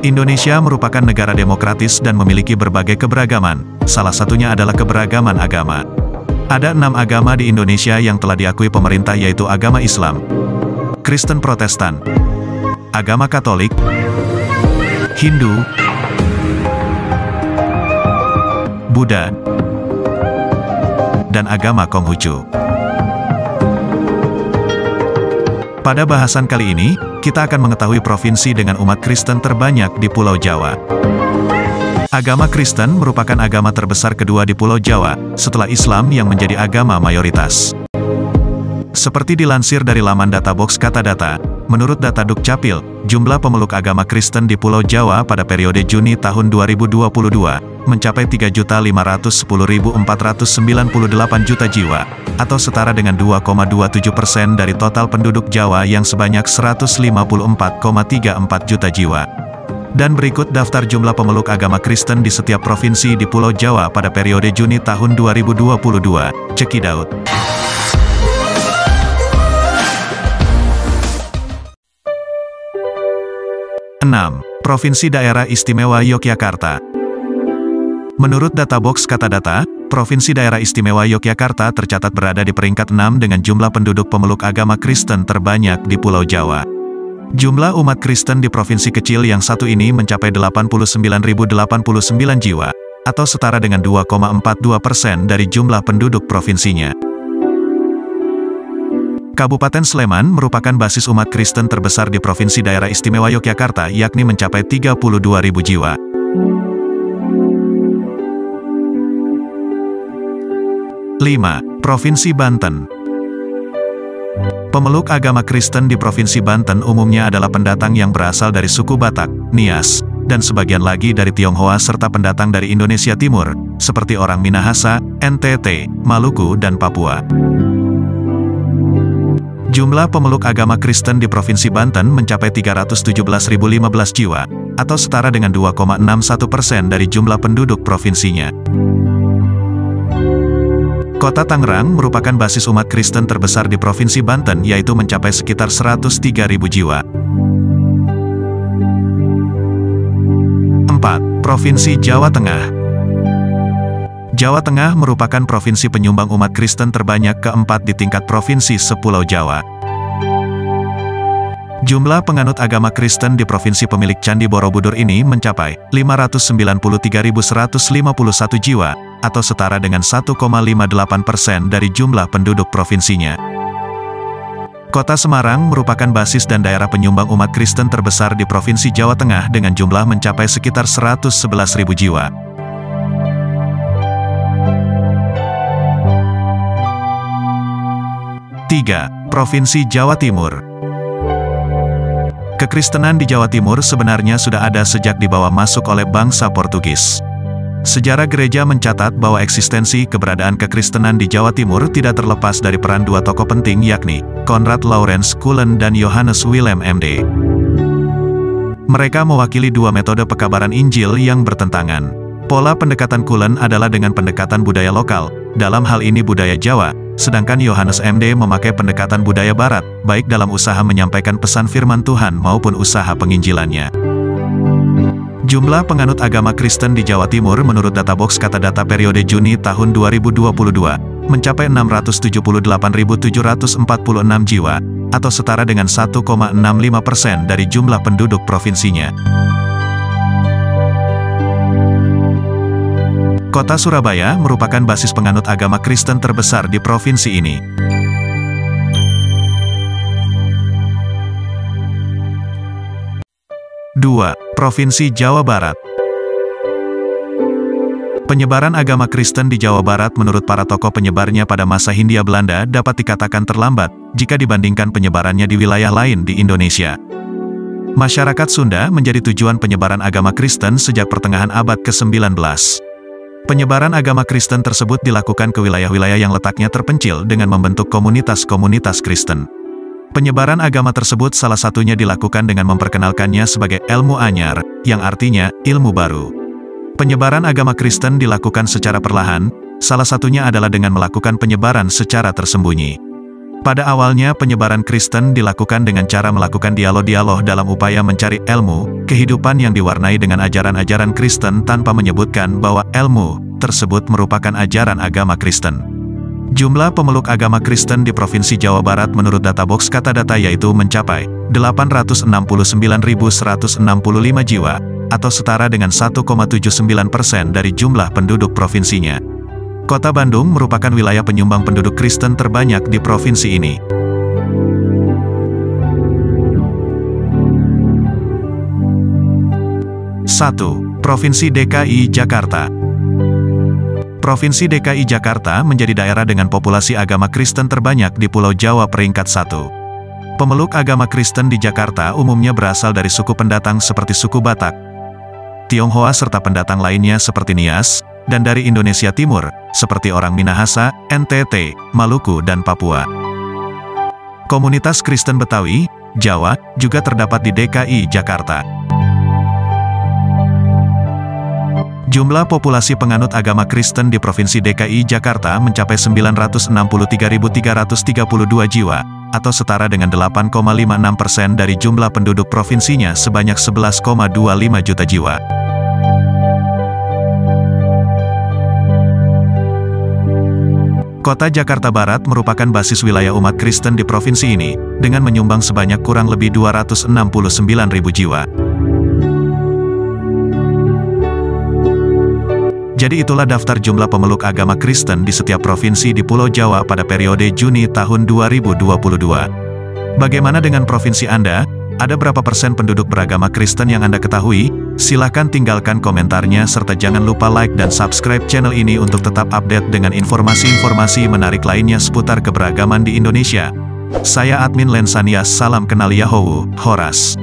Indonesia merupakan negara demokratis dan memiliki berbagai keberagaman, salah satunya adalah keberagaman agama. Ada 6 agama di Indonesia yang telah diakui pemerintah, yaitu agama Islam, Kristen Protestan, agama Katolik, Hindu, Buddha, dan agama Konghucu. Pada bahasan kali ini, kita akan mengetahui provinsi dengan umat Kristen terbanyak di Pulau Jawa. Agama Kristen merupakan agama terbesar kedua di Pulau Jawa, setelah Islam yang menjadi agama mayoritas. Seperti dilansir dari laman Databox Katadata, menurut data Dukcapil, jumlah pemeluk agama Kristen di Pulau Jawa pada periode Juni tahun 2022, mencapai 3.510.498 juta jiwa, atau setara dengan 2,27% dari total penduduk Jawa yang sebanyak 154,34 juta jiwa. Dan berikut daftar jumlah pemeluk agama Kristen di setiap provinsi di Pulau Jawa pada periode Juni tahun 2022, Cekidaut. Provinsi Daerah Istimewa Yogyakarta. Menurut Databox Katadata, Provinsi Daerah Istimewa Yogyakarta tercatat berada di peringkat 6 dengan jumlah penduduk pemeluk agama Kristen terbanyak di Pulau Jawa. Jumlah umat Kristen di provinsi kecil yang satu ini mencapai 89.089 jiwa, atau setara dengan 2,42% dari jumlah penduduk provinsinya. Kabupaten Sleman merupakan basis umat Kristen terbesar di Provinsi Daerah Istimewa Yogyakarta, yakni mencapai 32.000 jiwa. Provinsi Banten. Pemeluk agama Kristen di Provinsi Banten umumnya adalah pendatang yang berasal dari suku Batak, Nias, dan sebagian lagi dari Tionghoa serta pendatang dari Indonesia Timur, seperti orang Minahasa, NTT, Maluku dan Papua. Jumlah pemeluk agama Kristen di Provinsi Banten mencapai 317.015 jiwa, atau setara dengan 2,61% dari jumlah penduduk provinsinya. Kota Tangerang merupakan basis umat Kristen terbesar di Provinsi Banten, yaitu mencapai sekitar 103.000 jiwa. 4. Provinsi Jawa Tengah. Jawa Tengah merupakan provinsi penyumbang umat Kristen terbanyak keempat di tingkat provinsi sepulau Jawa. Jumlah penganut agama Kristen di provinsi pemilik Candi Borobudur ini mencapai 593.151 jiwa, atau setara dengan 1,58% dari jumlah penduduk provinsinya. Kota Semarang merupakan basis dan daerah penyumbang umat Kristen terbesar di Provinsi Jawa Tengah dengan jumlah mencapai sekitar 111.000 jiwa. 3. Provinsi Jawa Timur. Kekristenan di Jawa Timur sebenarnya sudah ada sejak dibawa masuk oleh bangsa Portugis. Sejarah gereja mencatat bahwa eksistensi keberadaan kekristenan di Jawa Timur tidak terlepas dari peran dua tokoh penting, yakni Konrad Lorenz Cullen dan Johannes Willem MD. Mereka mewakili dua metode pekabaran Injil yang bertentangan. Pola pendekatan Cullen adalah dengan pendekatan budaya lokal, dalam hal ini budaya Jawa, sedangkan Johannes MD memakai pendekatan budaya Barat, baik dalam usaha menyampaikan pesan firman Tuhan maupun usaha penginjilannya. Jumlah penganut agama Kristen di Jawa Timur menurut Databox Katadata periode Juni tahun 2022, mencapai 678.746 jiwa, atau setara dengan 1,65% dari jumlah penduduk provinsinya. Kota Surabaya merupakan basis penganut agama Kristen terbesar di provinsi ini. 2. Provinsi Jawa Barat. Penyebaran agama Kristen di Jawa Barat menurut para tokoh penyebarnya pada masa Hindia Belanda dapat dikatakan terlambat jika dibandingkan penyebarannya di wilayah lain di Indonesia. Masyarakat Sunda menjadi tujuan penyebaran agama Kristen sejak pertengahan abad ke-19. Penyebaran agama Kristen tersebut dilakukan ke wilayah-wilayah yang letaknya terpencil dengan membentuk komunitas-komunitas Kristen. Penyebaran agama tersebut salah satunya dilakukan dengan memperkenalkannya sebagai ilmu anyar, yang artinya ilmu baru. Penyebaran agama Kristen dilakukan secara perlahan, salah satunya adalah dengan melakukan penyebaran secara tersembunyi. Pada awalnya penyebaran Kristen dilakukan dengan cara melakukan dialog-dialog dalam upaya mencari ilmu, kehidupan yang diwarnai dengan ajaran-ajaran Kristen tanpa menyebutkan bahwa ilmu tersebut merupakan ajaran agama Kristen. Jumlah pemeluk agama Kristen di Provinsi Jawa Barat menurut data box Katadata yaitu mencapai 869.165 jiwa, atau setara dengan 1,79% dari jumlah penduduk provinsinya. Kota Bandung merupakan wilayah penyumbang penduduk Kristen terbanyak di provinsi ini. Satu, Provinsi DKI Jakarta. Provinsi DKI Jakarta menjadi daerah dengan populasi agama Kristen terbanyak di Pulau Jawa peringkat 1. Pemeluk agama Kristen di Jakarta umumnya berasal dari suku pendatang seperti suku Batak, Tionghoa serta pendatang lainnya seperti Nias, dan dari Indonesia Timur, seperti orang Minahasa, NTT, Maluku dan Papua. Komunitas Kristen Betawi, Jawa, juga terdapat di DKI Jakarta. Jumlah populasi penganut agama Kristen di Provinsi DKI Jakarta mencapai 963.332 jiwa, atau setara dengan 8,56% dari jumlah penduduk provinsinya sebanyak 11,25 juta jiwa. Kota Jakarta Barat merupakan basis wilayah umat Kristen di provinsi ini, dengan menyumbang sebanyak kurang lebih 269.000 jiwa. Jadi itulah daftar jumlah pemeluk agama Kristen di setiap provinsi di Pulau Jawa pada periode Juni tahun 2022. Bagaimana dengan provinsi Anda? Ada berapa persen penduduk beragama Kristen yang Anda ketahui? Silahkan tinggalkan komentarnya serta jangan lupa like dan subscribe channel ini untuk tetap update dengan informasi-informasi menarik lainnya seputar keberagaman di Indonesia. Saya Admin Lensanias, salam kenal Yahoo, Horas.